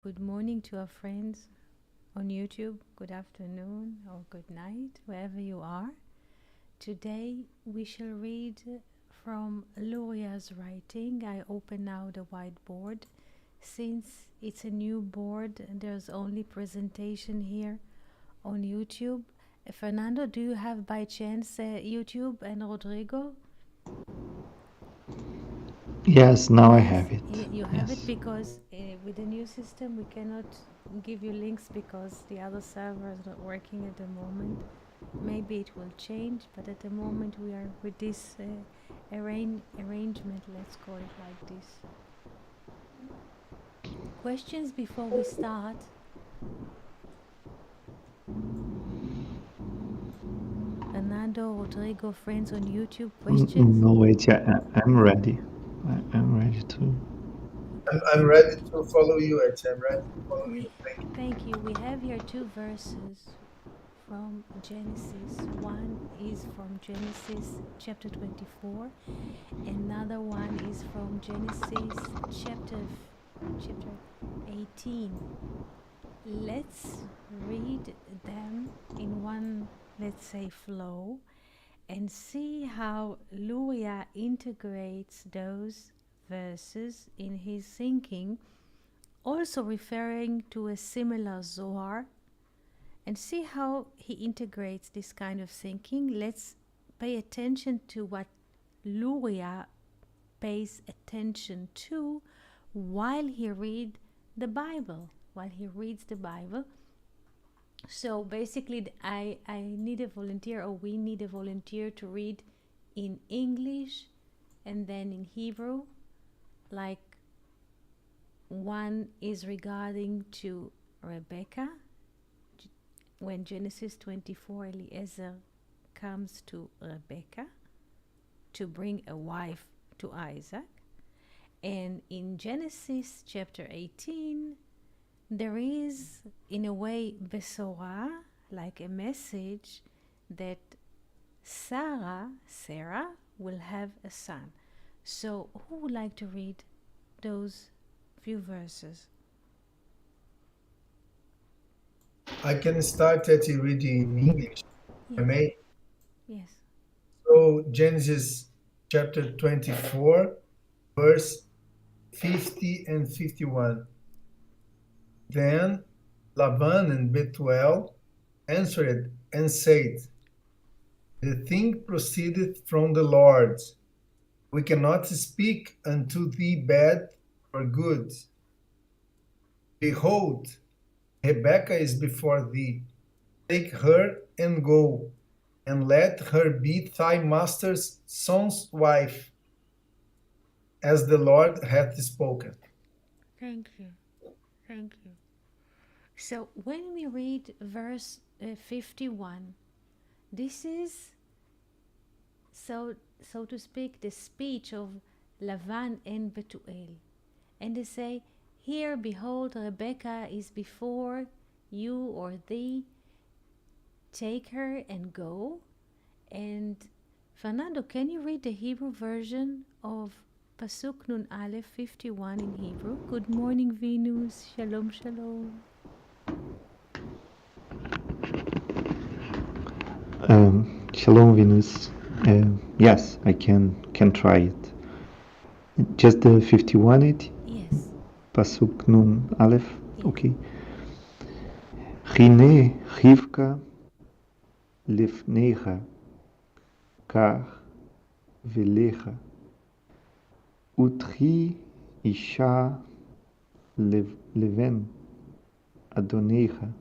Good morning to our friends on YouTube. Good afternoon or good night, wherever you are. Today we shall read from Luria's writing. I open now the whiteboard. Since it's a new board and there's only presentation here on YouTube. Fernando, do you have by chance YouTube, and Rodrigo? Yes, now I Yes, have it. you have it Yes. because with the new system we cannot give you links because the other server is not working at the moment. Maybe it will change, but at the moment we are with this arrangement, let's call it like this. Questions before we start? Fernando, Rodrigo, friends on YouTube, questions? No, wait, yeah, I'm ready. I'm ready to. I'm ready to follow you, Ed. I'm ready to follow you. Thank you. We have here two verses from Genesis. One is from Genesis chapter 24. Another one is from Genesis chapter 18. Let's read them in one, let's say, flow and see how Luria integrates those verses in his thinking, also referring to a similar Zohar, and see how he integrates this kind of thinking. Let's pay attention to what Luria pays attention to while he reads the Bible. So basically, I need a volunteer, or we need a volunteer to read in English and then in Hebrew. Like one is regarding to Rebecca, when Genesis 24, Eliezer comes to Rebecca to bring a wife to Isaac. And in Genesis chapter 18, there is, in a way, Besorah, like a message that Sarah will have a son. So who would like to read those few verses? I can start at reading in English. I Yes, may. yes. So Genesis chapter 24, verse 50 and 51. Then Laban and Bethuel answered and said, "The thing proceedeth from the Lord. We cannot speak unto thee bad or good. Behold, Rebekah is before thee. Take her and go, and let her be thy master's son's wife, as the Lord hath spoken." Thank you. Thank you. So when we read verse 51, this is, so to speak, the speech of Lavan and Bethuel. And they say, "Here, behold, Rebekah is before you or thee. Take her and go." And Fernando, can you read the Hebrew version of Pasuk Nun Aleph 51 in Hebrew? Good morning, Venus. Shalom, shalom. Shalom, Venus. Yes, I can try it. Just the 51 it? Yes. Pasuk Nun Aleph? Yes. Okay. Chine Chivka Lifnecha Kach Velecha Utchi Isha Leven Adonecha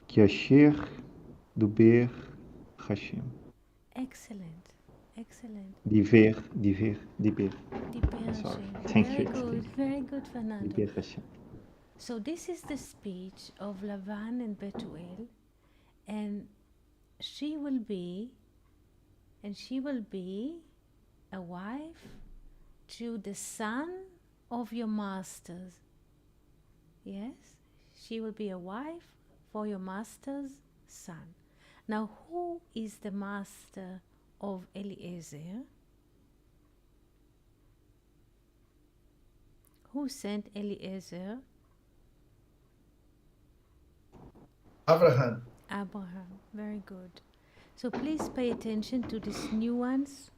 Kiasher Duber Hashem. Excellent. Excellent. Diber. Diber Sorry. Hashem. Thank Very you. good. Very good, Fernando. Diber Hashem. So this is the speech of Lavan and Bethuel, and she will be a wife to the son of your masters. Yes, she will be a wife for your master's son. Now, who is the master of Eliezer? Who sent Eliezer Abraham. Abraham. Very good. So please pay attention to these nuance.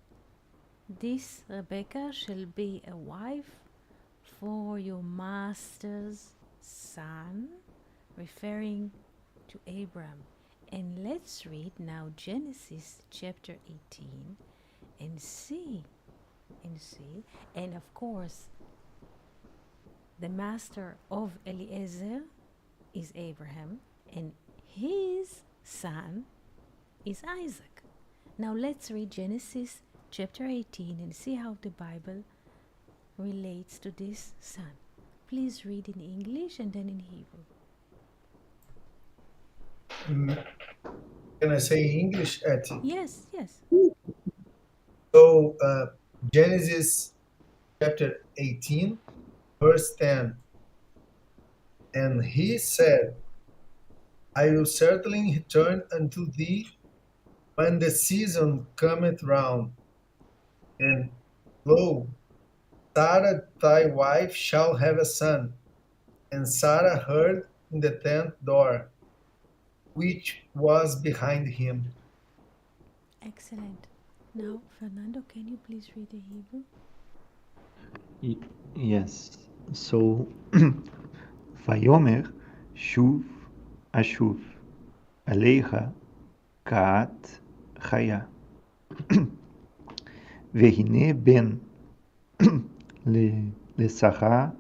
This Rebecca shall be a wife for your master's son, referring to Abram. And let's read now Genesis chapter 18 and see. And of course, the master of Eliezer is Abraham, and his son is Isaac. Now let's read Genesis chapter 18 and see how the Bible relates to this son. Please read in English and then in Hebrew. Can I say English, Etty? Yes, yes. So, Genesis chapter 18, verse 10. And he said, I will certainly return unto thee when the season cometh round. And lo, Sarah thy wife shall have a son. And Sarah heard in the tent door, which was behind him. Excellent. Now, Fernando, can you please read the Hebrew? Yes. So, ויאמר שוב אשוב עליך כעת חיה. והנה בן לשרה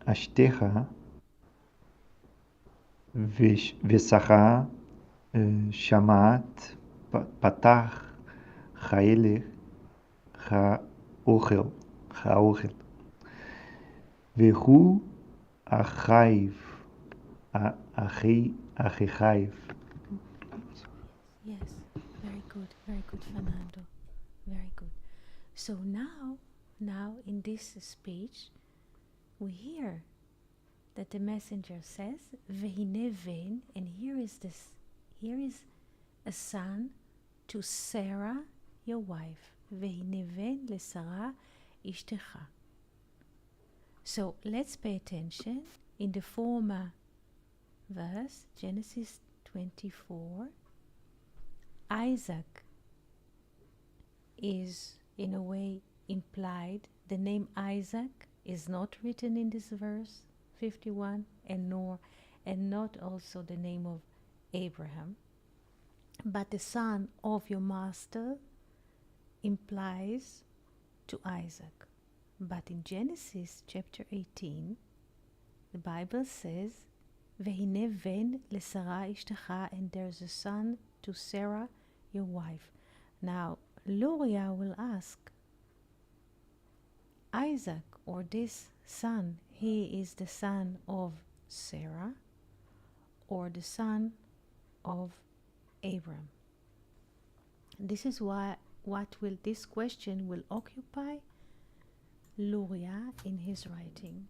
אשתך ושרה שמעת פתח חיילך האוכל והוא אחיו. Yes, very good, Fernando. Very good. So now in this speech, we hear that the messenger says, "Vehine ven," and here is a son to Sarah, your wife. Vehine ven leSarah ishtecha. So let's pay attention in the former verse, Genesis 24. Isaac is in a way implied. The name Isaac is not written in this verse 51, and not also the name of Abraham, but the son of your master implies to Isaac. But in Genesis chapter 18, the Bible says, "Vehine ven leSarah ishtecha," and there's a son to Sarah, your wife. Now, Luria will ask, Isaac, or this son, he is the son of Sarah or the son of Abram? This is this question will occupy Luria in his writing.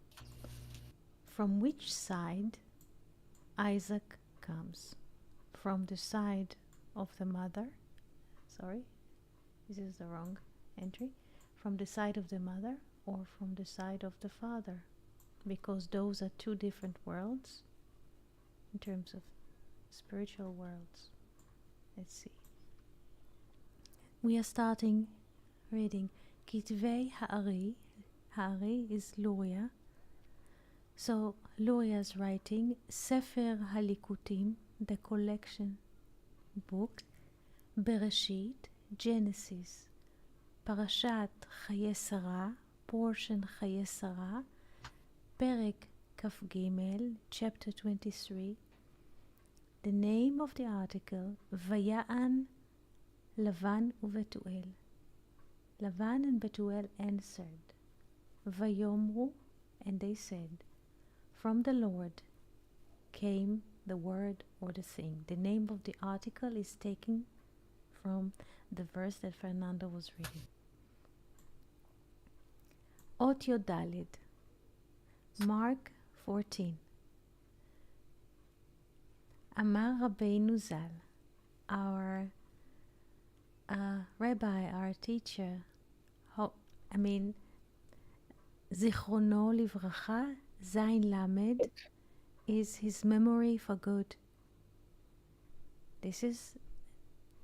From which side Isaac comes? From the side of the mother? Sorry, this is the wrong entry. From the side of the mother or from the side of the father? Because those are two different worlds in terms of spiritual worlds. Let's see. We are starting reading Kitvei Ha'ari. Ha'ari is Luria. So Luria is writing Sefer Halikutim, the collection book, Bereshit, Genesis, Parashat Chaye Sarah, portion Chaye Sarah, Perek Kaf Gimel, chapter 23. The name of the article, Vaya'an Lavan uVetuel. Lavan and Betuel answered, Vayomru, and they said, from the Lord came the word or the thing. The name of the article is taken from the verse that Fernando was reading. Ot Yodalid, Mark 14. Amar Rabbeinu Zal, our rabbi, our teacher, Zichrono Livracha, Zain Lamed, is his memory for good. This is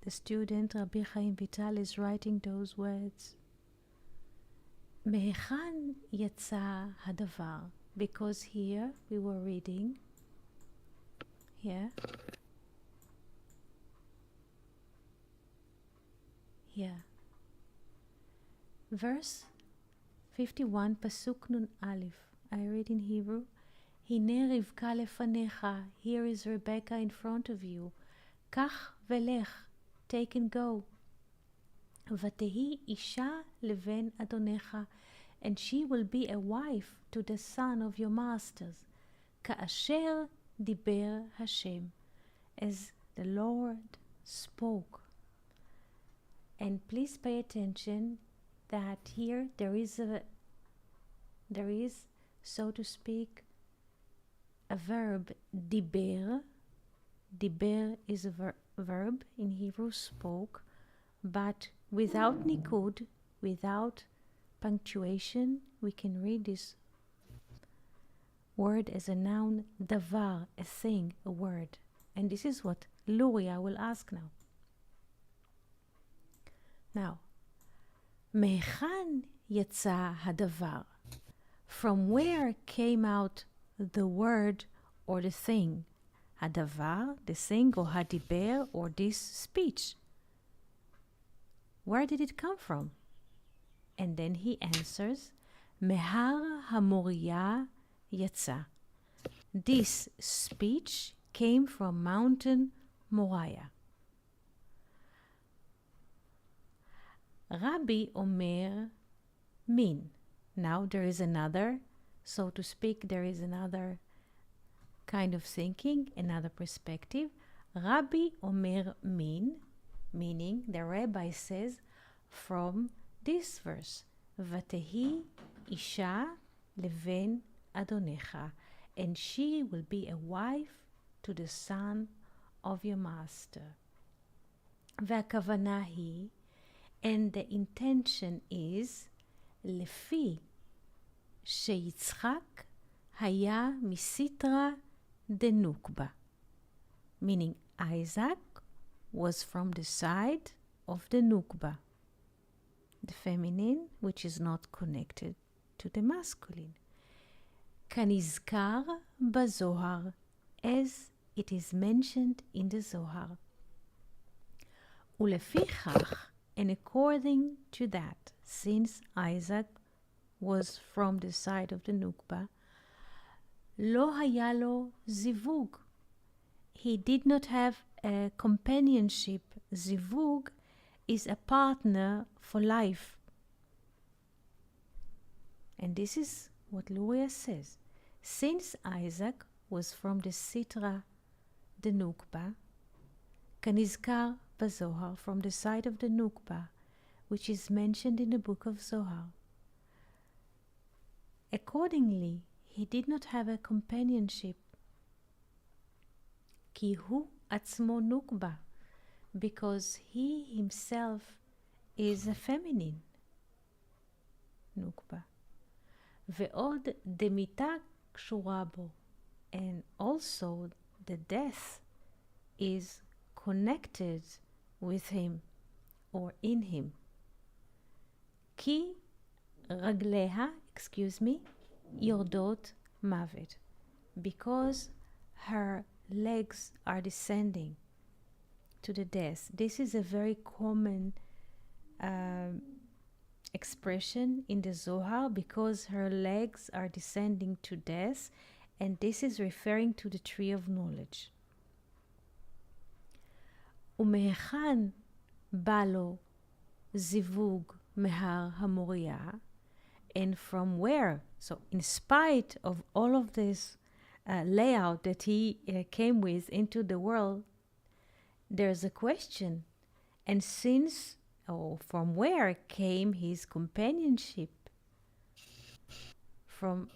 the student Rabbi Chaim Vital is writing those words. מהיכן יצא הדבר? Because here we were reading, here, verse 51, pasuk nun aleph. I read in Hebrew. הנה רבקה לפניך, here is Rebecca in front of you. קח ולך, take and go. ותהי אישה לבן אדונך, and she will be a wife to the son of your masters. כאשר דיבר השם, as the Lord spoke. And please pay attention that here there is, so to speak, a verb, דיבר. דיבר is a verb in Hebrew, spoke, but without nikud, without punctuation, we can read this word as a noun, davar, a thing, a word. And this is what Luria will ask now. Now, מהיכן יצא הדבר? From where came out the word or the thing? הדבר, the thing, or הדיבר, or this speech? Where did it come from? And then he answers, מהר המוריה יצא. This speech came from mountain Moriah. Rabbi Omer min. Now there is another, so to speak, there is another kind of thinking, another perspective. Rabbi Omer min, meaning the rabbi says from this verse, ותהי אישה לבן אדונך, and she will be a wife to the son of your master. והכוונה היא, and the intention is, לפי שיצחק היה מסיטרא דנוקבה, meaning Isaac was from the side of the nukba, the feminine, which is not connected to the masculine. כנזכר בזוהר, as it is mentioned in the Zohar. ולפיכך, and according to that, since Isaac was from the side of the nukba, לא היה לו זיווג. He did not have a companionship. Zivug is a partner for life. And this is what Luria says. Since Isaac was from the Sitra, the Nukba, כנזכר בזוהר, from the side of the Nukba, which is mentioned in the book of Zohar. Accordingly, he did not have a companionship. כי הוא עצמו נוקבה, because he himself is a feminine. נוקבה. ועוד דמיתה קשורה בו, and also the death is connected with him or in him. כי רגליה, יורדות מוות, because her legs are descending to the death. This is a very common expression in the Zohar, because her legs are descending to death, and this is referring to the tree of knowledge. ומהיכן בא לו זיווג מהר המוריה, and from where, so in spite of all of this layout that he came with into the world, there's a question. And since, from where came his companionship? From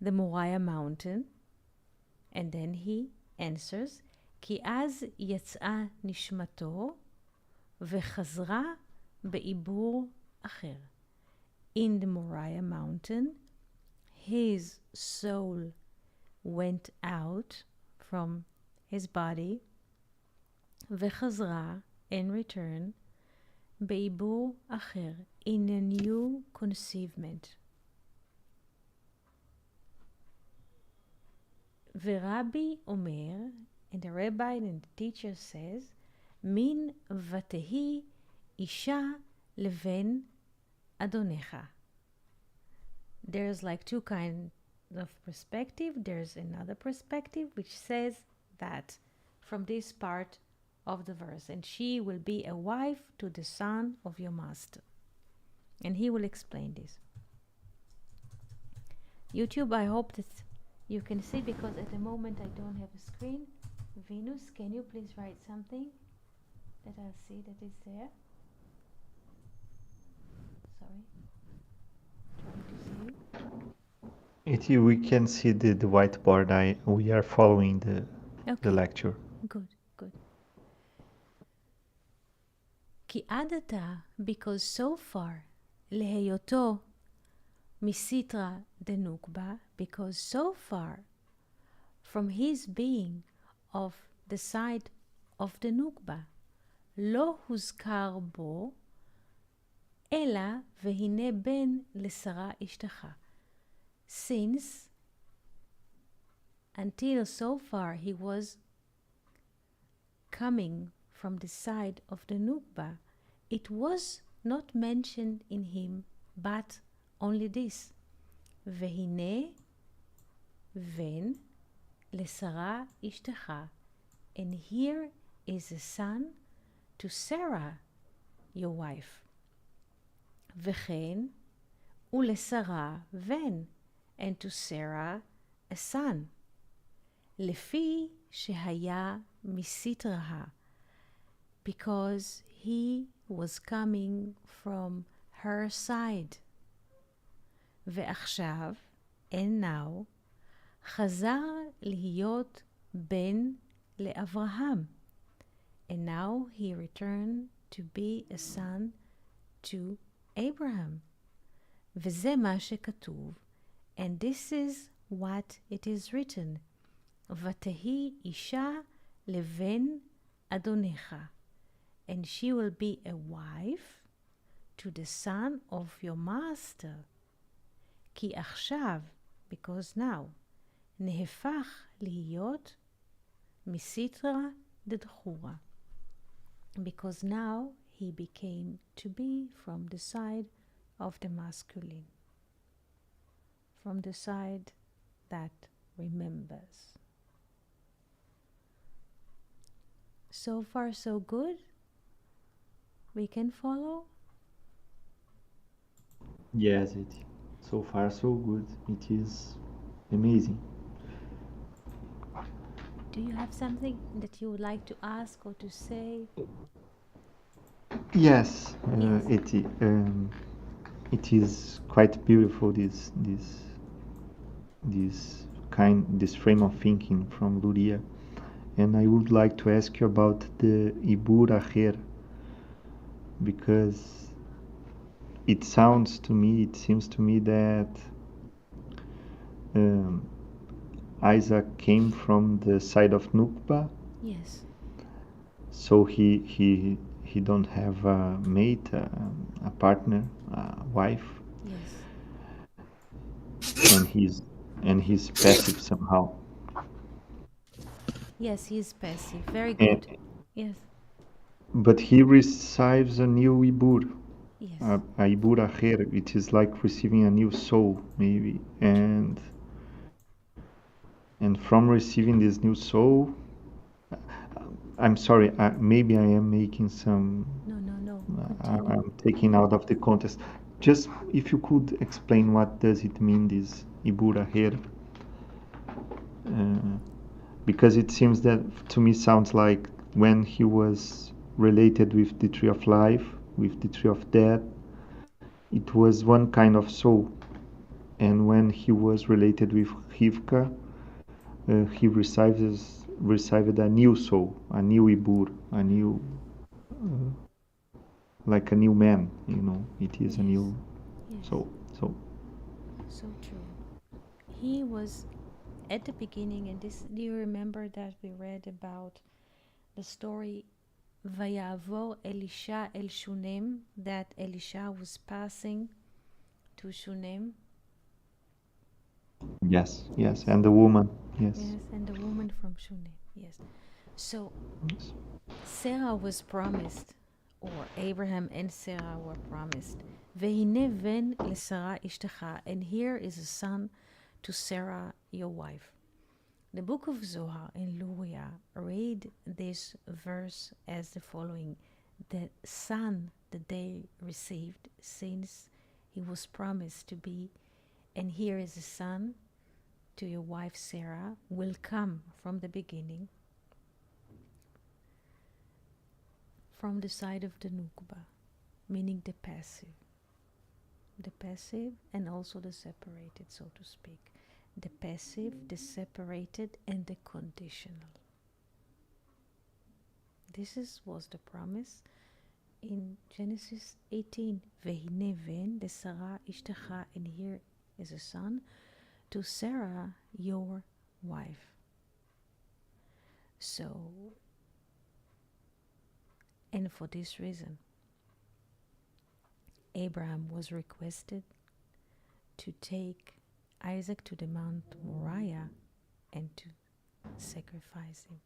the Moriah mountain. And then he answers, כי אז יצאה נשמתו וחזרה בעיבור אחר. In the Moriah mountain, his soul went out from his body, וחזרה, and returned, בעיבור אחר, in a new conceivement. ורבי אומר, and the rabbi and the teacher says, מין ותהי אישה לבן אדונך. There's like two kinds of perspective. There's another perspective which says that from this part of the verse, and she will be a wife to the son of your master. And he will explain this. YouTube, I hope that you can see, because at the moment I don't have a screen. Venus, can you please write something that I'll see that is there? Sorry. Trying to see. We can see the whiteboard. We are following the lecture. Good, good. כי עד עתה, because so far, להיותו מסיטרא דנוקבה, because so far, from his being of the side of the נוקבה, לא הוזכר בו, אלא והנה בן לשרה אשתך. Since, until so far he was coming from the side of the Nukba, it was not mentioned in him, but only this. והנה בן לשרה אשתך. And here is a son to Sarah, your wife. וכן ולשרה בן, and to Sarah a son. לפי שהיה מסיתרהה, because he was coming from her side. ועכשיו, and now, חזר להיות בן לאברהם. And now he returned to be a son to Abraham. וזה מה שכתוב, and this is what it is written. ותהי אישה לבן אדונך. And she will be a wife to the son of your master. כי עכשיו, because now, נהפך להיות מסיתרא דדחורא. Because now he became to be from the side of the masculine. From the side that remembers. So far so good? We can follow? Yes, so far so good. It is amazing. Do you have something that you would like to ask or to say? Yes, Yes. it is quite beautiful, this frame of thinking from Luria. And I would like to ask you about the Ibur Acher, because it seems to me that Isaac came from the side of Nukba. Yes. So he don't have a mate, a partner, a wife. Yes. And he's passive somehow. Yes, he is passive. Very good. Yes. But he receives a new Ibur. Yes. A Ibur Acher. It is like receiving a new soul, maybe. And from receiving this new soul, I'm sorry, maybe I am making some... No. I'm taking out of the context. Just if you could explain what does it mean, this Ibur Acher? Because it seems that, to me, sounds like when he was related with the tree of life, with the tree of death, it was one kind of soul. And when he was related with Rivka, he received a new soul, a new Ibur, a new, like a new man, it is a new soul. So true. He was at the beginning, and this, do you remember that we read about the story Vayavor Elisha El Shunem, that Elisha was passing to Shunem? Yes, yes, and the woman. Yes. Yes, and the woman from Shunem. Yes. So Yes. Sarah was promised, or Abraham and Sarah were promised, Vehine ven lesara ishtecha, and here is a son to Sarah, your wife. The book of Zohar in Luria read this verse as the following: the son that they received, since he was promised to be, and here is a son to your wife Sarah, will come from the beginning, from the side of the Nukba, meaning the passive and also the separated, so to speak. The passive, the separated, and the conditional. Was the promise in Genesis 18. Vehine ven lesara ishtecha, and here is a son to Sarah, your wife. So, and for this reason, Abraham was requested to take Isaac to the Mount Moriah and to sacrifice him.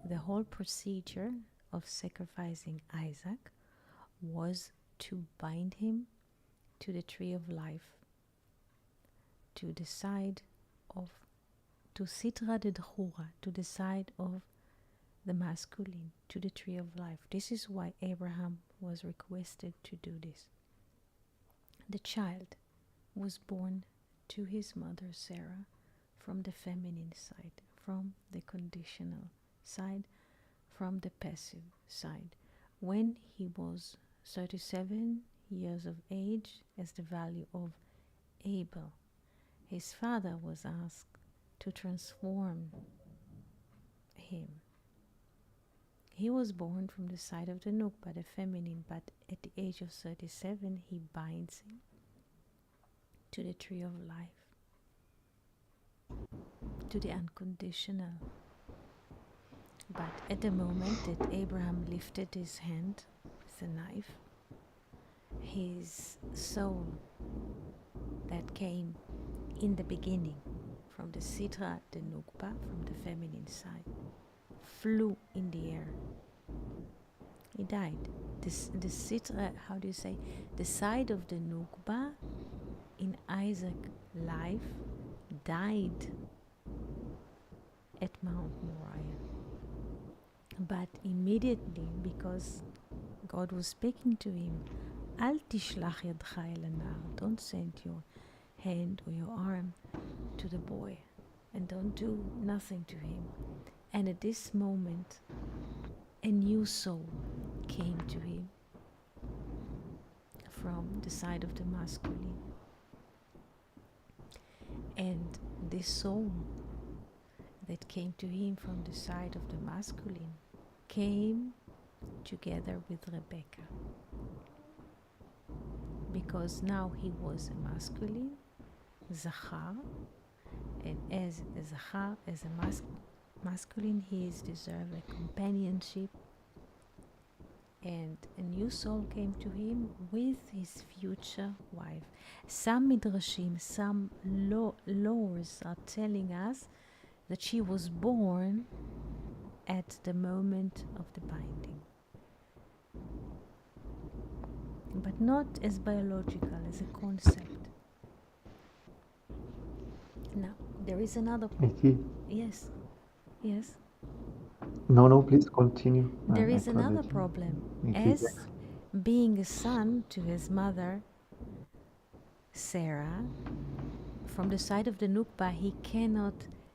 The whole procedure of sacrificing Isaac was to bind him to the tree of life, to the side of, to Sitra de Dhura, to the side of the masculine, to the tree of life. This is why Abraham was requested to do this. The child was born to his mother Sarah from the feminine side, from the conditional side, from the passive side. When he was 37 years of age, as the value of Abel, his father was asked to transform him. He was born from the side of the Nukba, the feminine, but at the age of 37, he binds him to the tree of life, to the unconditional. But at the moment that Abraham lifted his hand with a knife, his soul that came in the beginning from the Sitra, the Nukba, from the feminine side, flew in the air. He died. The Sitra, how do you say? The side of the Nukba in Isaac's life died at Mount Moriah. But immediately, because God was speaking to him, Al tishlach yadcha el hanar, don't send your hand or your arm to the boy, and don't do nothing to him. And at this moment, a new soul came to him from the side of the masculine. And this soul that came to him from the side of the masculine came together with Rebecca. Because now he was a masculine, Zachar, and as a Zachar, as a masculine, he is deserved a companionship. And a new soul came to him with his future wife. Some midrashim, some laws are telling us that she was born at the moment of the binding, but not as biological, as a concept. Now, there is another problem. Yes. No, please continue. There is another problem. As being a son to his mother, Sarah, from the side of the Nukba, he cannot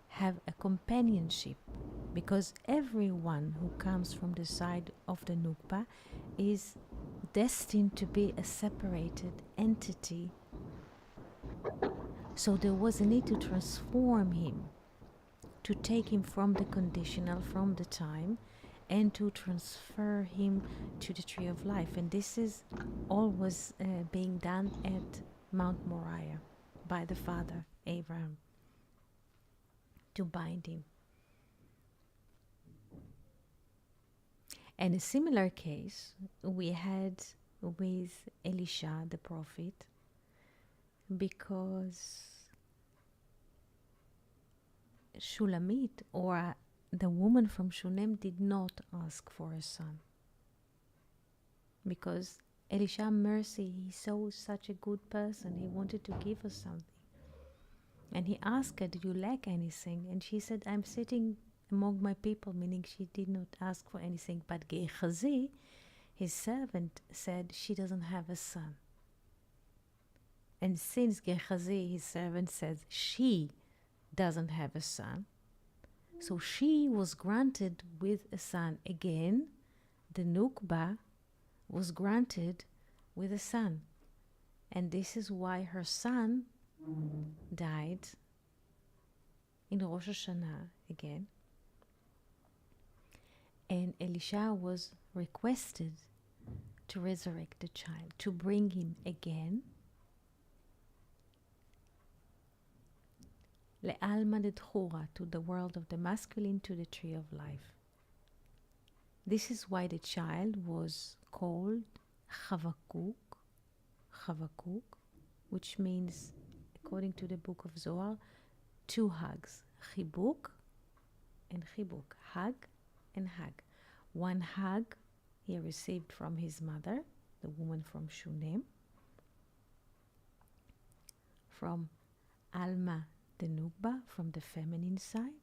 have a companionship, because everyone who comes from the side of the Nukba is destined to be a separated entity. So there was a need to transform him, to take him from the conditional, from the time, and to transfer him to the tree of life. And this is always being done at Mount Moriah by the father, Abraham. to bind him. And a similar case we had with Elisha the prophet, because Shulamit, or the woman from Shunem, did not ask for a son. Because Elisha, mercy, he saw such a good person, he wanted to give her something. And he asked her, do you lack anything? And she said, I'm sitting among my people, meaning she did not ask for anything. But Gehazi, his servant, said she doesn't have a son. And since Gehazi, his servant, says she doesn't have a son, so she was granted with a son. Again, the Nukba was granted with a son. And this is why her son died in Rosh Hashanah again. And Elisha was requested to resurrect the child, to bring him again Le'alma Dedchura, to the world of the masculine, to the tree of life. This is why the child was called Chavakuk, which means, according to the book of Zohar, two hugs, Chibuk and Chibuk, hug and hug. One hug he received from his mother, the woman from Shunem, from Alma the Nukba, from the feminine side,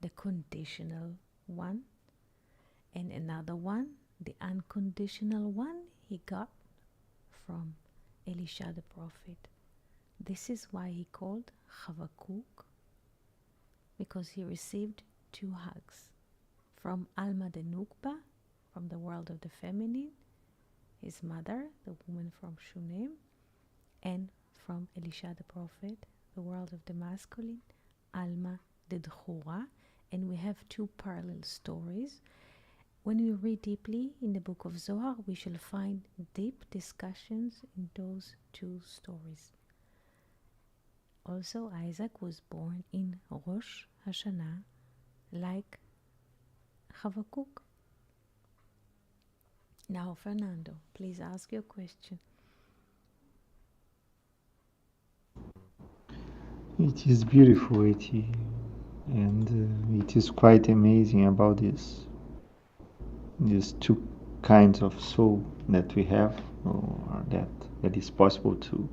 the conditional one, and another one, the unconditional one, he got from Elisha the prophet. This is why he called Chavakuk, because he received two hugs from Alma the Nukba, from the world of the feminine, his mother, the woman from Shunem, and from Elisha the prophet, the world of the masculine, Alma the Dchura. And we have two parallel stories. When we read deeply in the book of Zohar, we shall find deep discussions in those two stories. Also, Isaac was born in Rosh Hashanah, like Chavakuk. Now, Fernando, please ask your question. It is beautiful, and it is quite amazing about these two kinds of soul that we have, or that is possible to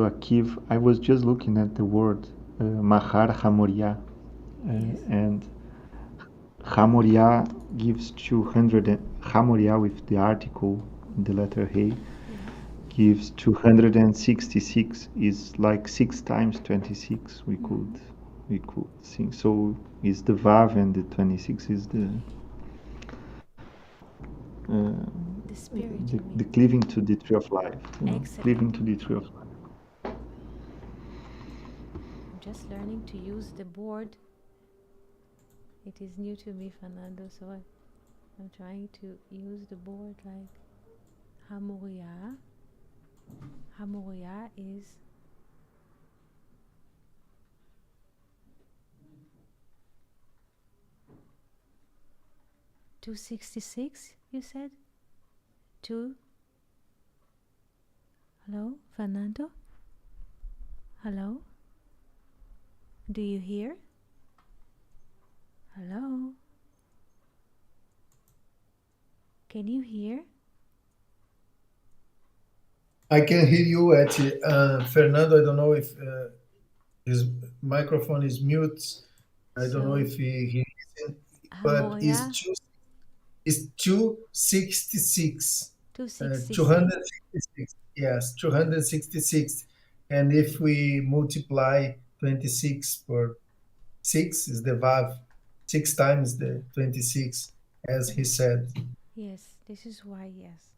achieve. I was just looking at the word Mahar Hamoria, Yes. and Hamoria gives 200. Hamoria with the article, the letter He, gives 266. Is like 6 times 26. We could think. So is the Vav, and the 26 is the spirit. the cleaving to the tree of life. Excellent. Cleaving to the tree of life. I'm just learning to use the board. It is new to me, Fernando, so I'm trying to use the board like Hamoria. Hamoria is 266, you said? Hello, Fernando? Hello? Do you hear? Hello? Can you hear? I can hear you, Eti. Fernando, I don't know if his microphone is mute. I don't know if he isn't, but it's 266. 266. Yes, 266. And if we multiply 26 for 6 is the Vav, 6 times the 26, as he said. Yes, this is why, yes.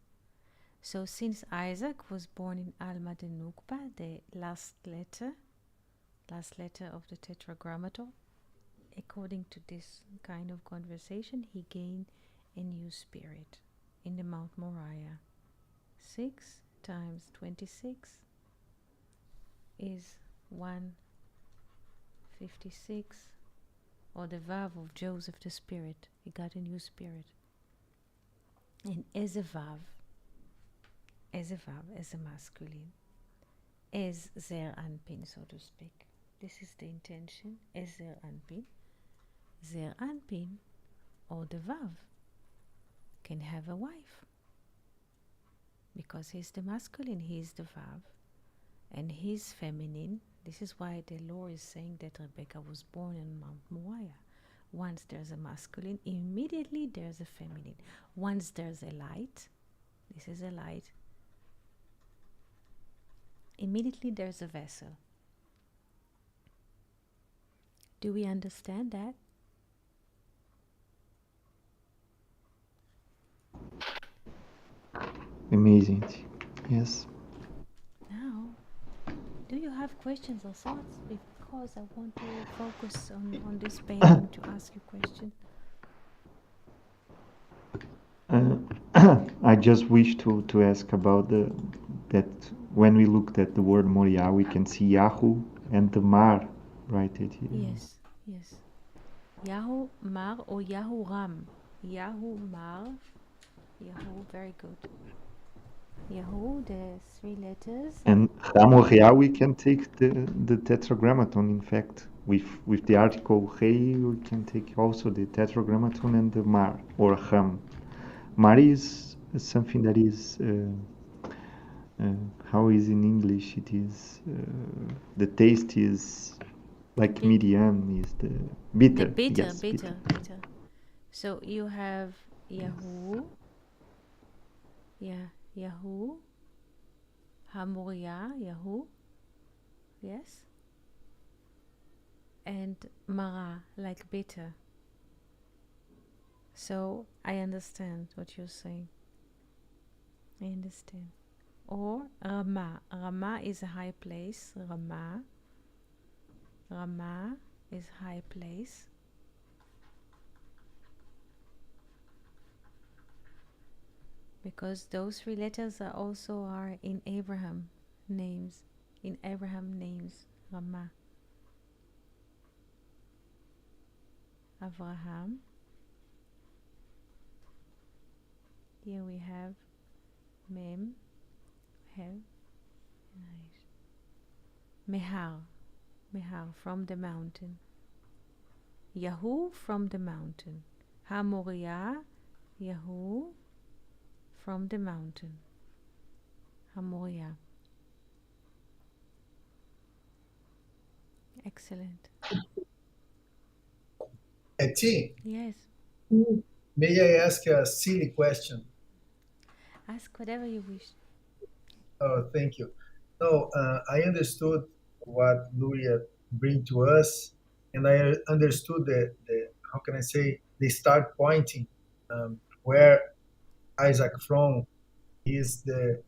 So since Isaac was born in Alma de Nukba, the last letter of the Tetragrammaton, according to this kind of conversation, he gained a new spirit in the Mount Moriah. 6 times 26 is 1 56, or the Vav of Joseph the Spirit. He got a new spirit. And as a Vav, as a masculine, as Zer Anpin, so to speak. This is the intention, as Zer Anpin. Zer Anpin, or the Vav, can have a wife. Because he's the masculine, he's the Vav, and he's feminine. This is why the Lord is saying that Rebecca was born in Mount Moriah. Once there's a masculine, immediately there's a feminine. Once there's a light, this is a light, immediately there's a vessel. Do we understand that? Amazing. Yes. Now, do you have questions or thoughts? Because I want to focus on this painting to ask you questions. I just wish to ask about that when we looked at the word Moriah, we can see Yahu and the Mar, right? Yes. Yahu Mar or Yahu Ram. Yahu Mar. Yahu, very good. Yahu, the 3 letters. And Moriah, we can take the tetragrammaton. In fact, with the article Rei, we can take also the tetragrammaton and the Mar or Ham. Mar is something that is how is in English? It is the taste is like medium, is the bitter. The bitter, yes, bitter. So you have Yahu, Yahu, Hamoria, Yahu, yes, and Mara, like bitter. So I understand what you're saying. I understand. Or Rama. Rama is a high place. Rama is high place. Because those 3 letters are also in Abraham names. In Abraham names, Rama. Avraham. Here we have Mem. Mehar, from the mountain. Yahu, from the mountain. Hamoria, Yahu, from the mountain. Hamoria. Excellent. Eti, Yes. may I ask a silly question? Ask whatever you wish. Oh, thank you. No, I understood what Luria bring to us, and I understood the how can I say, the start pointing where Isaac from is the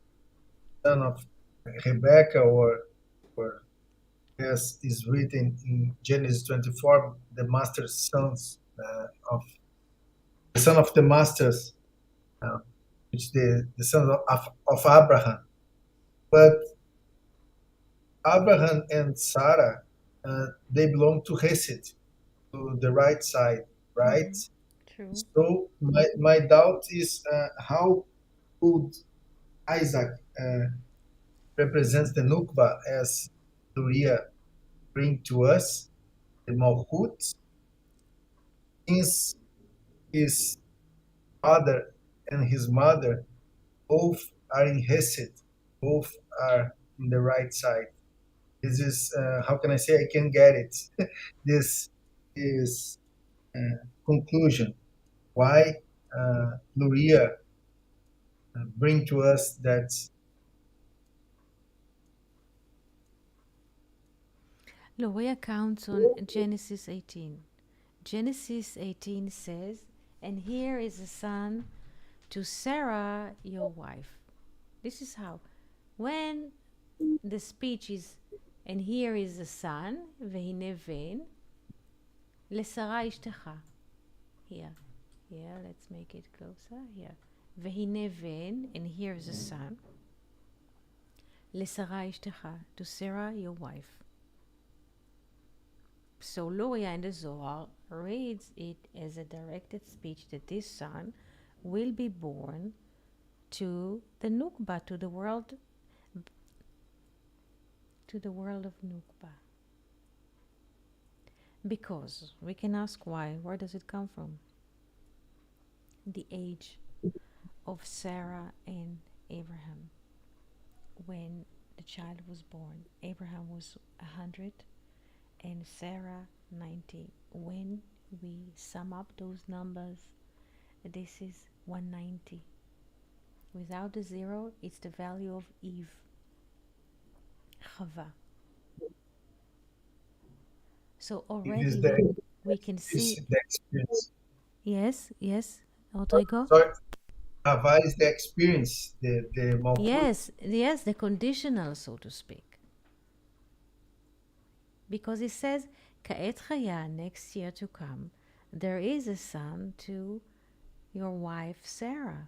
son of Rebecca, or as is written in Genesis 24, the master's sons of the son of the masters, which the son of Abraham. But Abraham and Sarah, they belong to Hesed, to the right side, right? True. So my doubt is how could Isaac represents the Nukba as Luria bring to us, the Malchut, since his father and his mother both are in Hesed, both are in the right side. This is, how can I say, I can get it. This is conclusion. Why Luria bring to us that Luria counts on Genesis 18. Genesis 18 says, and here is a son to Sarah, your wife. This is how. When the speech is, and here is a son, והנה בן, לשרה אשתך. Here, let's make it closer, here. והנה בן, and here is a son, לשרה אשתך, to Sarah, your wife. So Luria in the Zohar reads it as a directed speech that this son will be born to the Nukba, to the world of Nukba. Because we can ask why. Where does it come from? The age of Sarah and Abraham. When the child was born, Abraham was 100 and Sarah 90. When we sum up those numbers, this is 190. Without the zero, it's the value of Eve, Chava. So already we can see. The experience. Yes, Rodrigo? Sorry, Hava is the experience, the Malkut. Yes, the conditional, so to speak. Because it says, Ka'et Chaya, next year to come, there is a son to your wife Sarah.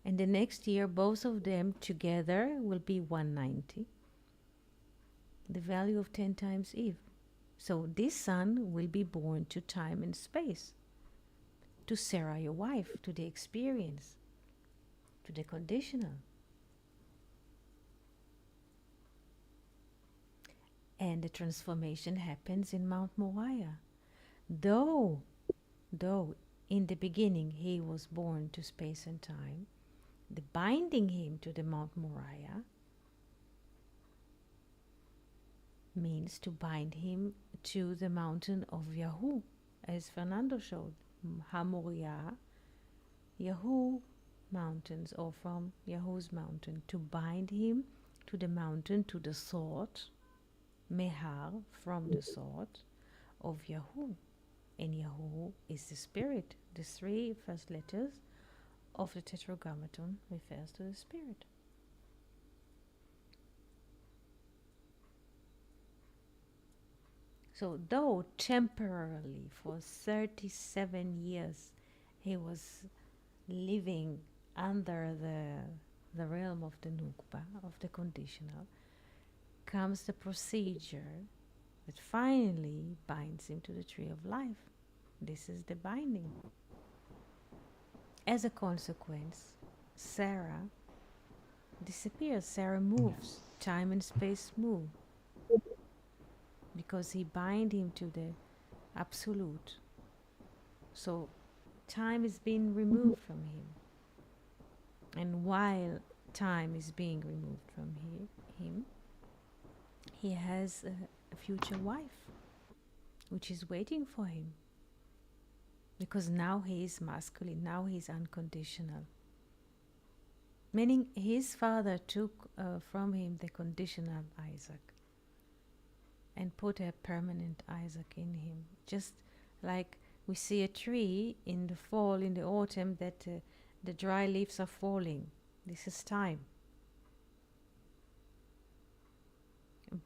And the next year, both of them together will be 190. The value of 10 times Eve. So this son will be born to time and space. To Sarah, your wife, to the experience, to the conditional. And the transformation happens in Mount Moriah. Though in the beginning he was born to space and time, the binding him to the Mount Moriah means to bind him to the mountain of Yahu, as Fernando showed. HaMoriah, Yahu mountains, or from Yahu's mountain, to bind him to the mountain, to the sword, Mehar, from the sword of Yahu. And Yahu is the spirit. The three first letters of the Tetragrammaton refers to the spirit. So though temporarily for 37 years he was living under the realm of the Nukba, of the conditional, comes the procedure that finally binds him to the tree of life. This is the binding. As a consequence, Sarah disappears. Sarah moves. Time and space move. Because he bind him to the absolute. So time is being removed from him. And while time is being removed from him, he has a future wife, which is waiting for him. Because now he is masculine, now he is unconditional. Meaning his father took from him the conditional Isaac and put a permanent Isaac in him. Just like we see a tree in the fall, in the autumn, that the dry leaves are falling. This is time.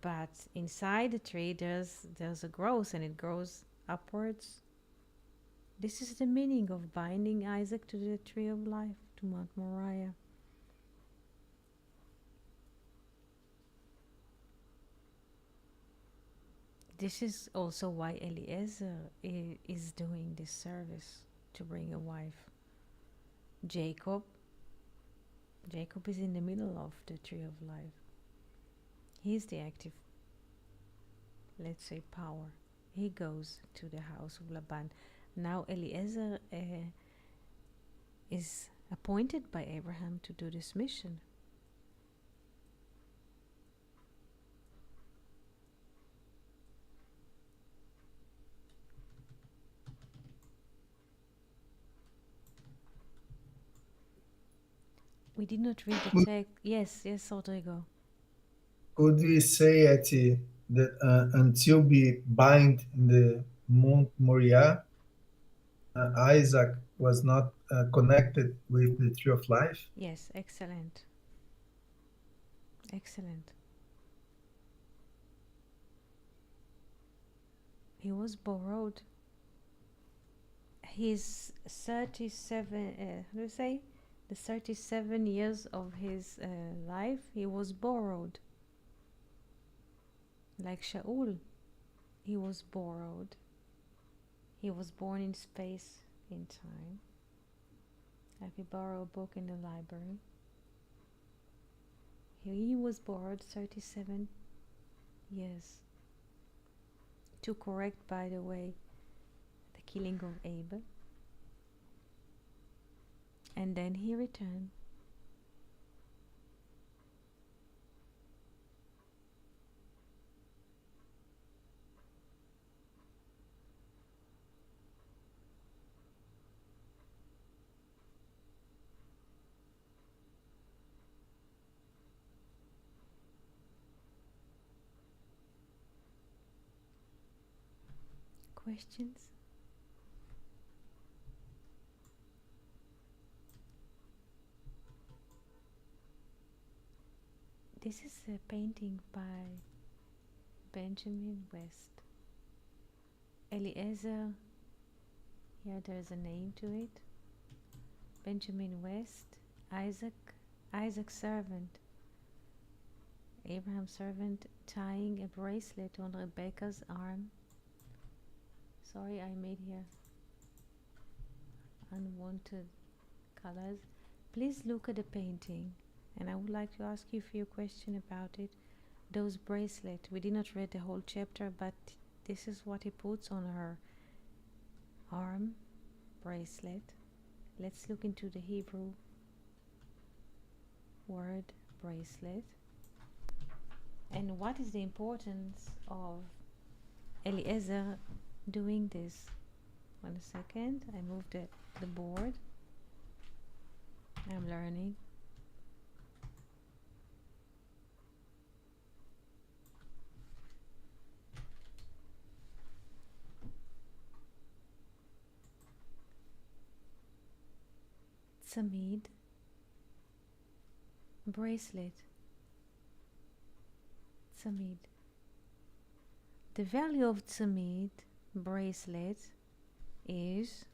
But inside the tree there's a growth, and it grows upwards. This is the meaning of binding Isaac to the tree of life, to Mount Moriah. This is also why Eliezer is doing this service, to bring a wife. Jacob is in the middle of the tree of life. He's the active, let's say, power. He goes to the house of Laban. Now Eliezer is appointed by Abraham to do this mission. We did not read the text. Yes, Rodrigo. Could we say that until be bind in the Mount Moriah, Isaac was not connected with the tree of life? Yes, excellent. Excellent. He was borrowed. His 37, how do you say? The 37 years of his life, he was borrowed. Like Shaul. he was borrowed. He was born in space, in time. Like we borrow a book in the library. He was borrowed 37 years to correct, by the way, the killing of Abel. And then he returned. Questions? This is a painting by Benjamin West. Eliezer, here there's a name to it. Benjamin West, Isaac's servant, Abraham's servant, tying a bracelet on Rebecca's arm. Sorry, I made here unwanted colors. Please look at the painting, and I would like to ask you a few questions about it. Those bracelets, we did not read the whole chapter, but this is what he puts on her arm, bracelet. Let's look into the Hebrew word bracelet. And what is the importance of Eliezer doing this? 1 second, I moved the board. I'm learning. Tzamid, bracelet, tzamid. The value of tzamid bracelet is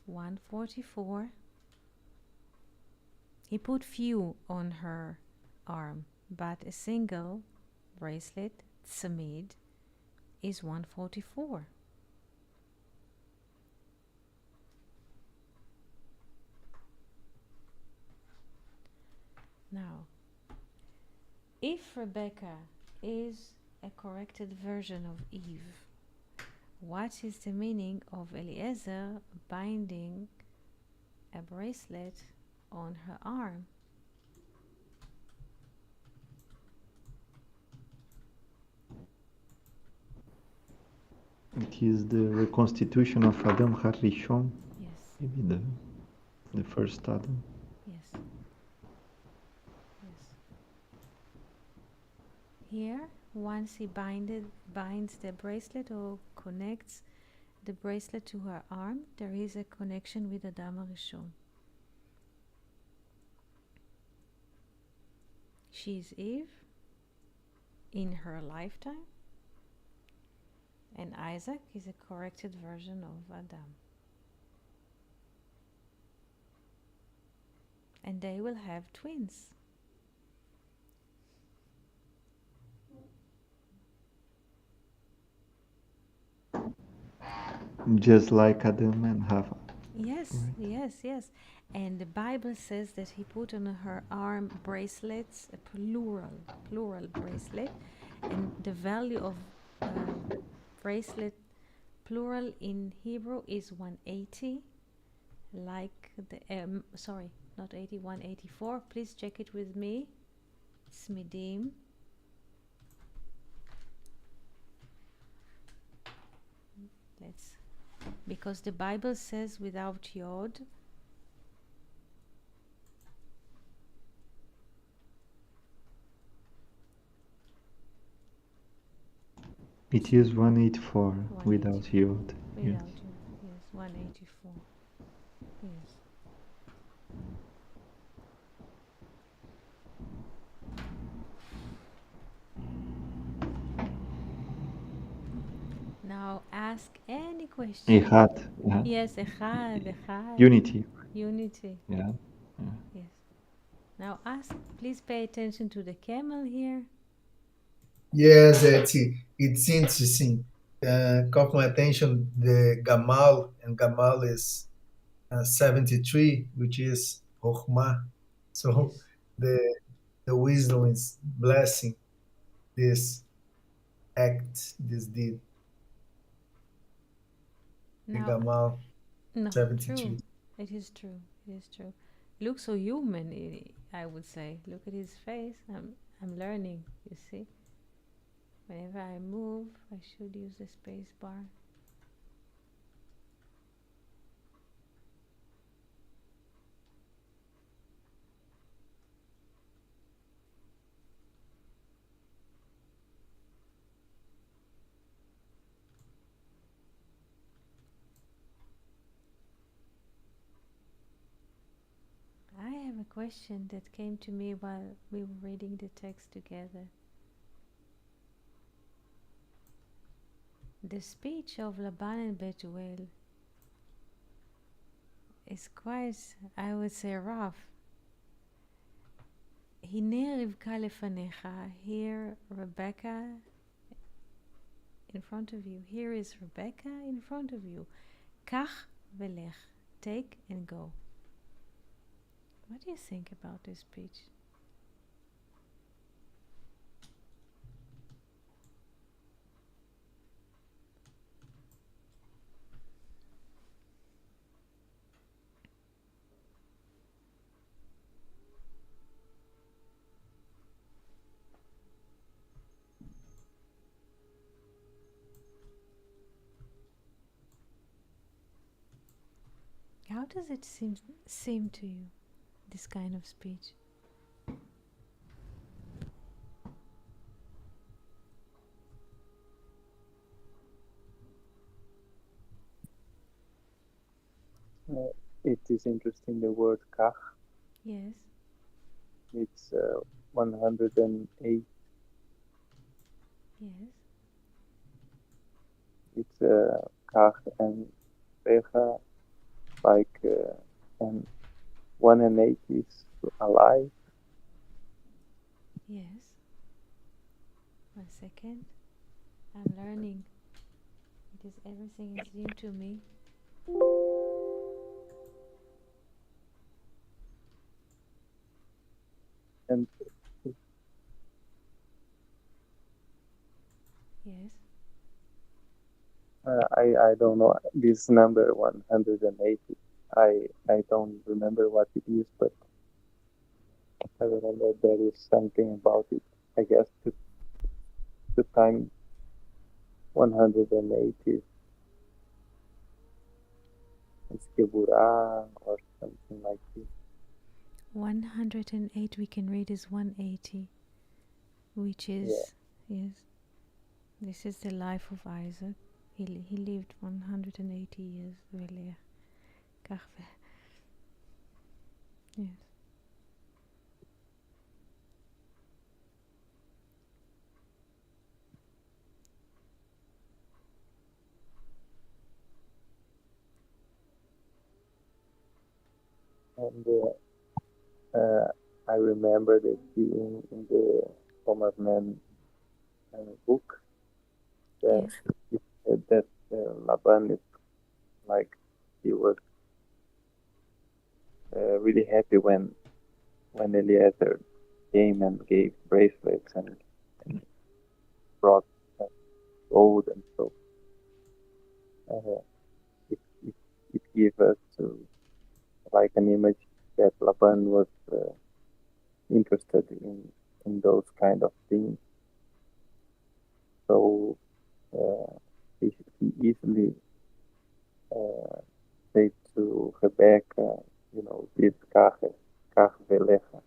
144. He put few on her arm, but a single bracelet, tzamid, is 144. Now, if Rebecca is a corrected version of Eve, what is the meaning of Eliezer binding a bracelet on her arm? It is the reconstitution of Adam HaRishon, Yes, maybe the first Adam. yes, yes. Here, once he binds the bracelet or connects the bracelet to her arm, there is a connection with Adam HaRishon. She is Eve in her lifetime, and Isaac is a corrected version of Adam. And they will have twins. Just like Adam and Hava. Yes, Right. yes. And the Bible says that he put on her arm bracelets, a plural bracelet, and the value of bracelet plural in Hebrew is 180, like the sorry, not 80, 184. Please check it with me. Smidim. Because the Bible says without Yod. It is 184 without Yod. Without Yes. Yod, yes, 184. Yes. Now ask any question. Echad. Yeah. Yes, Echad. Unity. Unity. Yeah. Yes. Now ask, please pay attention to the camel here. Yes, it's interesting. caught my attention the Gamal, and Gamal is 73, which is Chokhmah. So Yes. the wisdom is blessing this act, this deed. The Now, Gamal no, true. 73. It is true. It is true. Looks so human, I would say. Look at his face. I'm learning, you see. Whenever I move, I should use the space bar. I have a question that came to me while we were reading the text together. The speech of Laban and Bethuel is quite, I would say, rough. הנה רבקה לפניך, here Rebecca in front of you. Here is Rebecca in front of you. קח ולך, take and go. What do you think about this speech? How does it seem to you, this kind of speech? It is interesting, the word kach. Yes. It's 108. Yes. It's kach and recha, like, and 1 and 8 is alive. Yes. 1 second. I'm learning. It is everything is new to me. And Yes. I don't know this number 180. I don't remember what it is, but I remember there is something about it. I guess the time 180 is Geburah or something like this. 108 we can read is 180, which is, yes, this is the life of Isaac. He lived 180 years, really. Yes. And I remember that in the Thomas Mann book that Yes. it said that Laban is like, he was really happy when Eliezer came and gave bracelets and brought gold, and so it, it, it gave us like an image that Laban was interested in those kind of things. So he easily said to Rebecca, this kach velecha.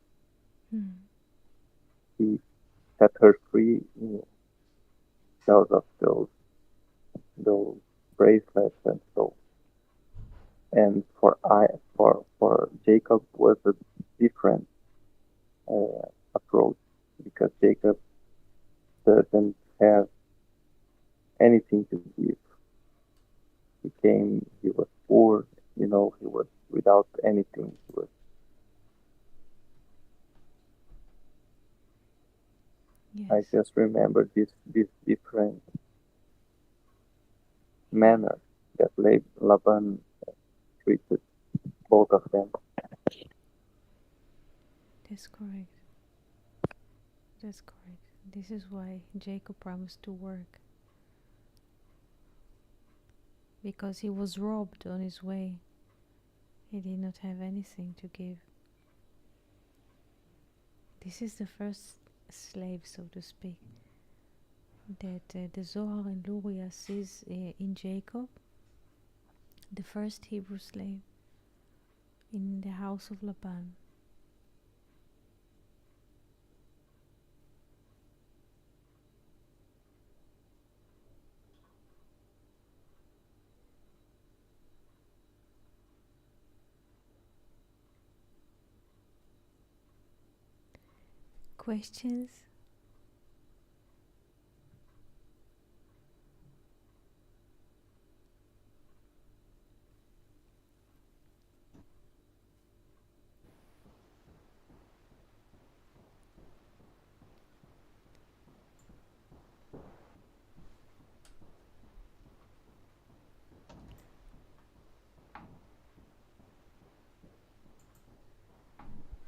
He set her free because of those bracelets and so. And for Jacob was a different approach, because Jacob doesn't have anything to give. He was poor, he was without anything. Yes. I just remember this difference manner that Laban treated both of them. That's correct. That's correct. This is why Jacob promised to work. Because he was robbed on his way. He did not have anything to give. This is the first slave, so to speak, that the Zohar and Luria sees in Jacob, the first Hebrew slave in the house of Laban. Questions?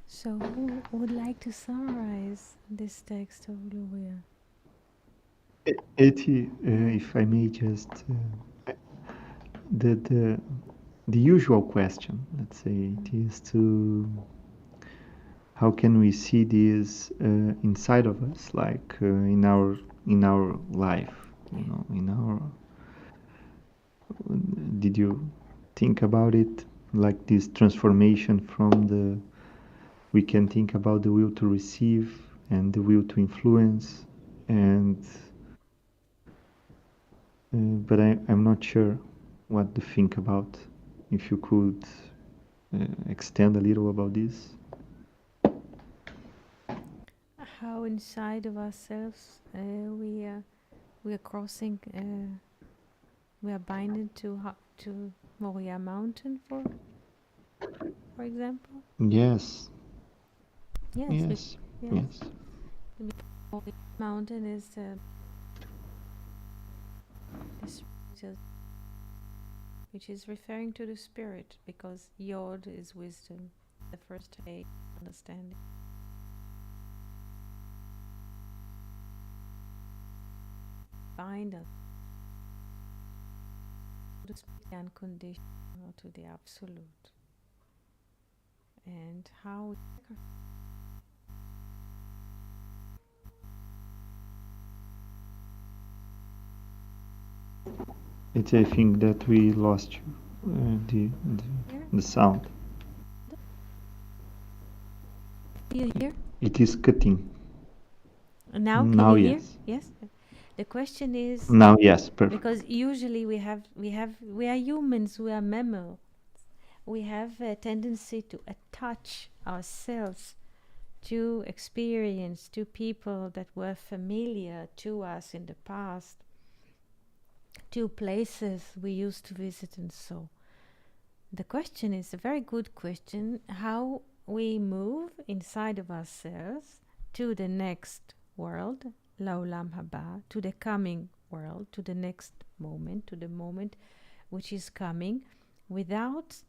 So who would like to summarize this text of Luria? Eti, if I may just, the usual question, let's say, it is to how can we see this inside of us, like in our life, you know, in our. Did you think about it, like this transformation from the? We can think about the will to receive and the will to influence, and but I'm not sure what to think about. If you could extend a little about this. How inside of ourselves we are crossing, we are binded to Moria Mountain, for example. Yes. Yes. Yes. Moria Mountain is which is referring to the spirit, because Yod is wisdom, the first A, understanding. Bind us to the unconditional, to the absolute, and how It's I think that we lost you, the sound. Do you hear? It is cutting. Now can Now you yes. hear? Yes. The question is, Now yes, perfect. because usually we are humans, we are mammals. We have a tendency to attach ourselves to experience, to people that were familiar to us in the past, to places we used to visit, and so. The question is a very good question, how we move inside of ourselves to the next world, Laolam Haba, to the coming world, to the next moment, to the moment which is coming, without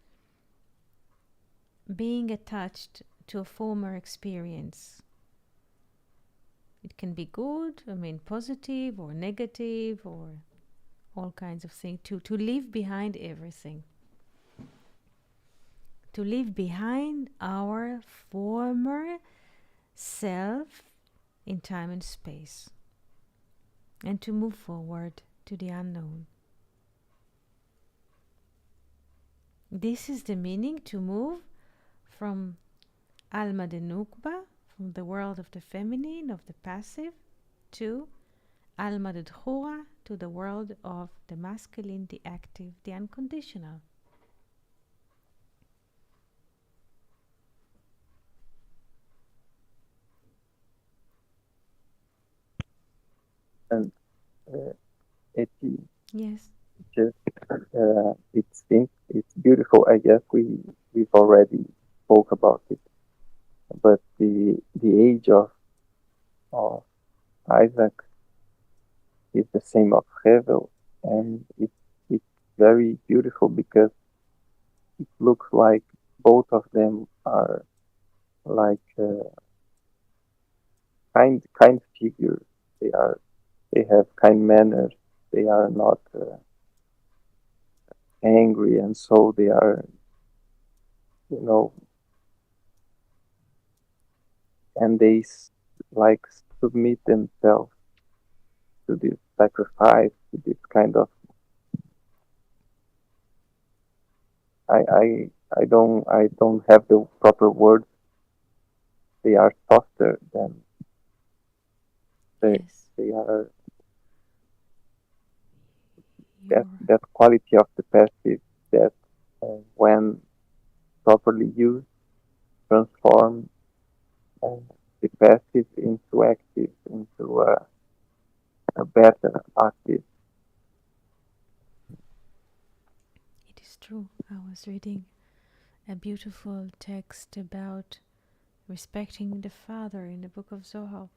being attached to a former experience. It can be good, positive or negative or all kinds of things, to leave behind everything. To leave behind our former self in time and space, and to move forward to the unknown. This is the meaning, to move from Alma de Nukba, from the world of the feminine, of the passive, to Alma de Dhura, to the world of the masculine, the active, the unconditional. And Yes. Just it's beautiful. I guess we've already spoke about it, but the age of Isaac is the same of Hevel, and it very beautiful because it looks like both of them are like kind figures. They have kind manners. They are not angry, and so they are, you know, and they like submit themselves to this sacrifice, to this kind of. I don't have the proper words. They are softer than they Yes, they are. That you're that quality of the passive that when properly used transform uh, the passive into active, into a better active. it is true. I was reading a beautiful text about respecting the father in the book of Zohar.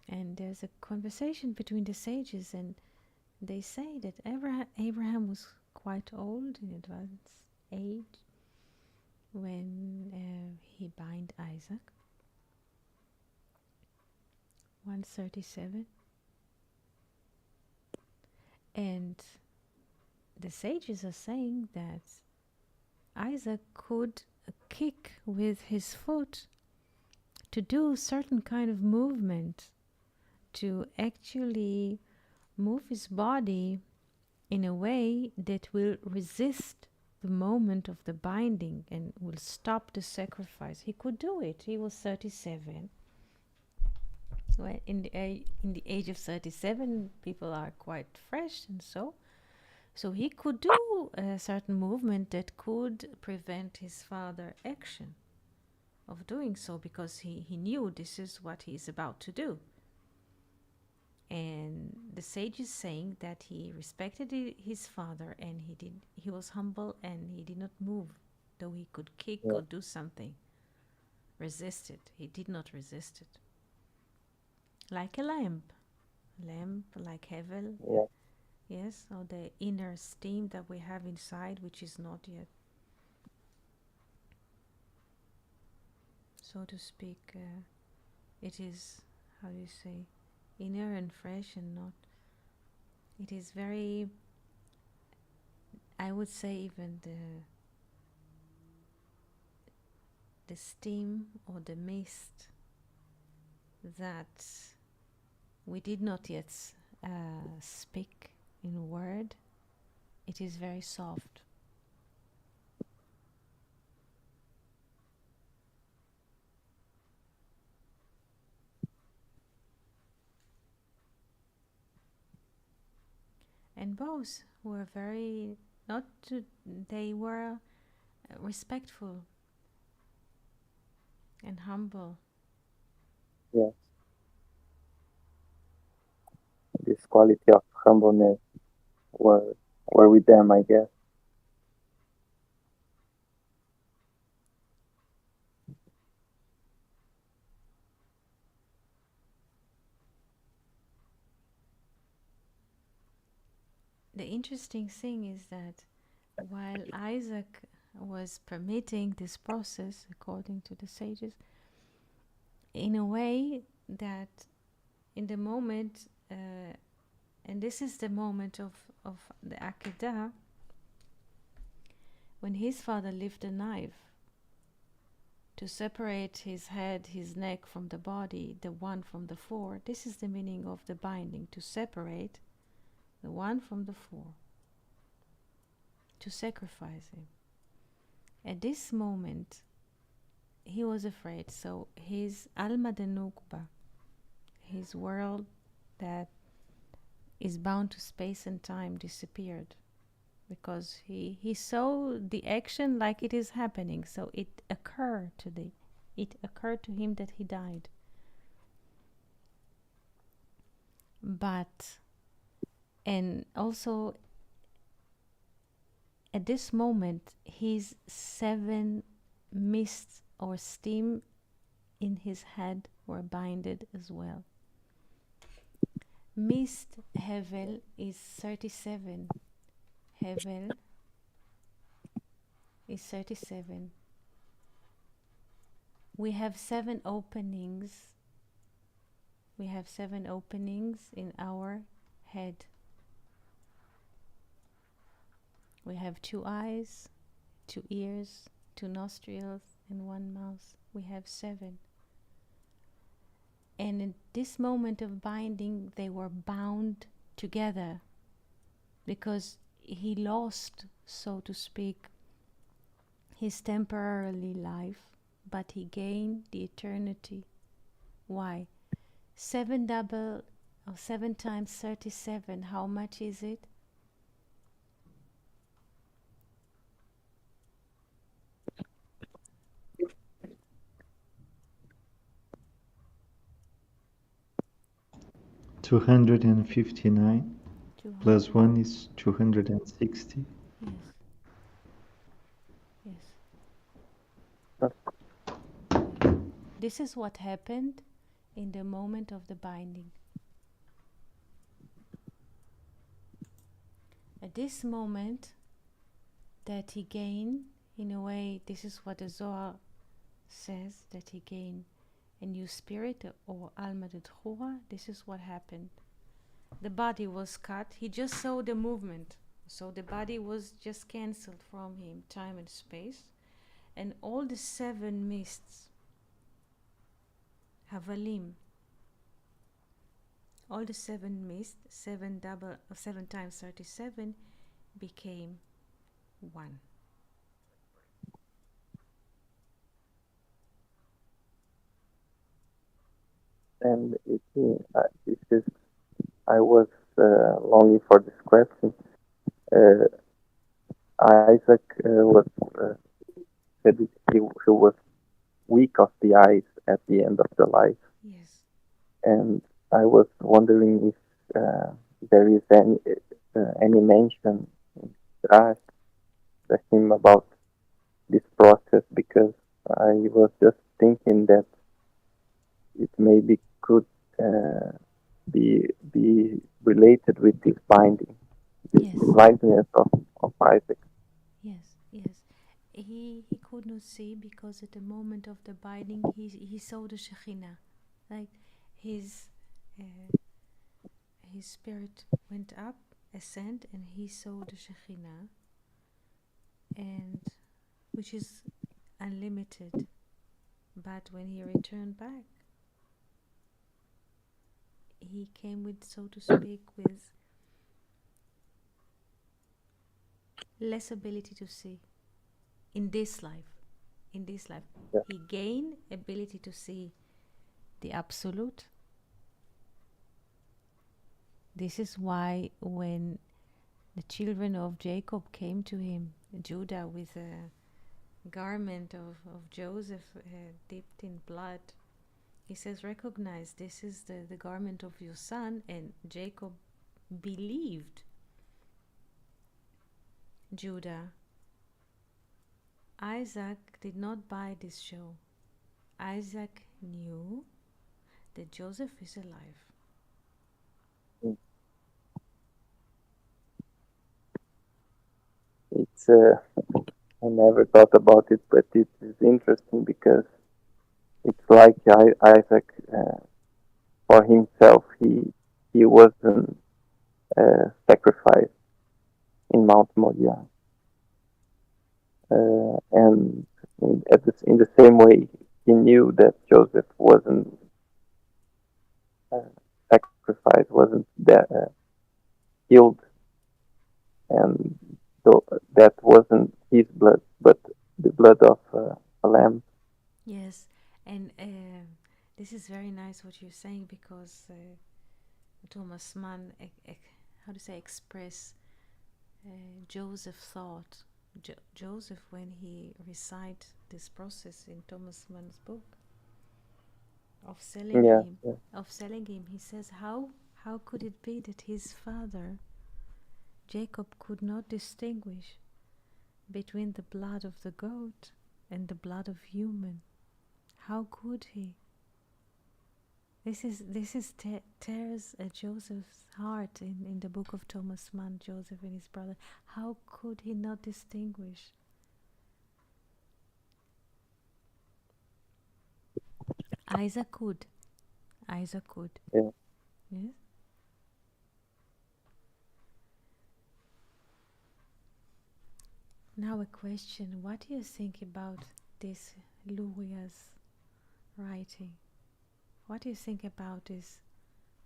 And there's a conversation between the sages, and they say that Abraham was quite old in advanced age when he bind Isaac, 137. And the sages are saying that Isaac could kick with his foot to do certain kind of movement, to actually move his body in a way that will resist the moment of the binding and will stop the sacrifice. He could do it. He was 37. Well, in the age of 37, people are quite fresh, and so he could do a certain movement that could prevent his father action of doing so, because he knew this is what he's about to do. And the sage is saying that he respected his father, and he was humble, and he did not move, though he could kick Yeah, or do something, resist it. He did not resist it. Like a lamp, like Hevel, yeah, yes, or the inner steam that we have inside, which is not yet, so to speak, it is, how do you say, inner and fresh and not. It is very, I would say, even the steam or the mist that we did not yet speak in word, it is very soft. And both were very, not to, they were respectful and humble. yeah. This quality of humbleness were were with them, I guess. The interesting thing is that while Isaac was permitting this process, according to the sages, in a way that in the moment, and this is the moment of the Akedah, when his father lifted a knife to separate his head, his neck from the body, the one from the four. This is the meaning of the binding, to separate the one from the four, to sacrifice him. At this moment, he was afraid, so his Alma de Nukba, his world that is bound to space and time, disappeared, because he saw the action like it is happening, so it occurred to him that he died. But, and also at this moment, his 7 mists or steam in his head were binded as well. Mist Hevel is 37. Hevel is 37. We have 7 openings. We have 7 openings in our head. We have 2 eyes, 2 ears, 2 nostrils, and 1 mouth. We have 7. And in this moment of binding, they were bound together because he lost, so to speak, his temporary life, but he gained the eternity. Why? 7 times 37, how much is it? $259 plus 1 is 260. Yes. Yes. This is what happened in the moment of the binding. At this moment that he gained, in a way, this is what the Zohar says, that he gained a new spirit, or Alma de Tchura. This is what happened. The body was cut. He just saw the movement. So the body was just cancelled from him, time and space. And all the 7 mists, Havalim, all the 7 mists, 7 times 37, became 1. And this is, I was longing for this question. Isaac was said he was weak of the eyes at the end of the life. Yes. And I was wondering if there is any mention in Rash the him about this process, because I was just thinking that it maybe could be related with this binding, this Yes. blindness of Isaac. Yes, yes. He could not see because at the moment of the binding he saw the Shekhinah. Like his spirit went up, ascend, and he saw the Shekhinah, and which is unlimited. But when he returned back, he came with, so to speak, with less ability to see in this life. In this life, Yeah. he gained ability to see the absolute. This is why when the children of Jacob came to him, Judah, with a garment of Joseph dipped in blood, he says, recognize this is the garment of your son. And Jacob believed Judah. Isaac did not buy this show. Isaac knew that Joseph is alive. It's I never thought about it, but it is interesting because it's like Isaac, for himself, he wasn't sacrificed in Mount Moriah, and in the same way, he knew that Joseph wasn't sacrificed, wasn't killed, and that wasn't his blood, but the blood of a lamb. Yes, and this is very nice what you're saying, because Thomas Mann, how to say, express Joseph's thought. Joseph, when he recite this process in Thomas Mann's book of selling him, he says, how could it be that his father Jacob could not distinguish between the blood of the goat and the blood of human? How could he? This is tears Joseph's heart in the book of Thomas Mann, Joseph and his brother. How could he not distinguish? Isaac could. Yeah. Yes. Now a question. What do you think about this Luria's writing? What do you think about this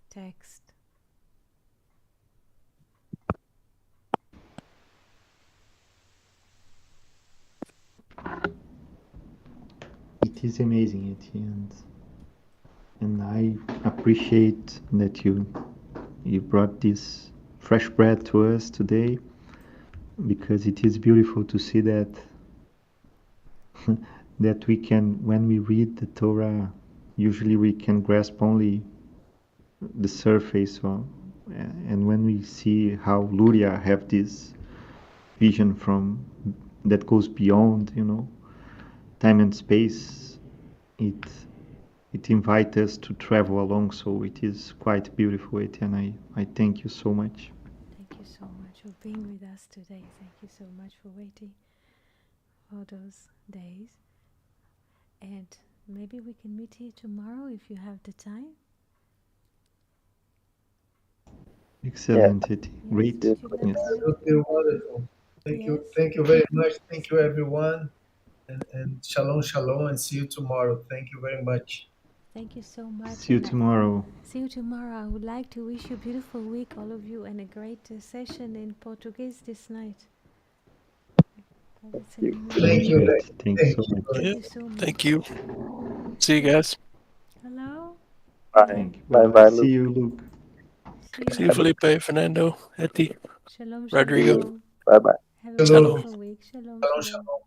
text? It is amazing, and I appreciate that you brought this fresh bread to us today, because it is beautiful to see that that we can, when we read the Torah, usually we can grasp only the surface, and when we see how Luria have this vision from that goes beyond, time and space, it invites us to travel along. So it is quite beautiful, and I thank you so much. Thank you so much for being with us today. Thank you so much for waiting for those days. And maybe we can meet here tomorrow if you have the time. Excellent, Yes, great. if you have Yes. time. Absolutely wonderful. Thank you. Yes. Thank you very much. Thank you, everyone. And shalom, shalom, and see you tomorrow. Thank you very much. Thank you so much. See you and tomorrow. See you tomorrow. I would like to wish you a beautiful week, all of you, and a great session in Portuguese this night. Thank you. Thank you. Great. Thank you so much. Thank you so much. Thank you. See you guys. Hello. Bye. Thank you. Bye, Bye. Luke. See you, Luke. See you, Felipe, Fernando, Eti, Shalom, Rodrigo. shalom. Bye bye. Have a Shalom. wonderful week. Shalom, Shalom, shalom. shalom.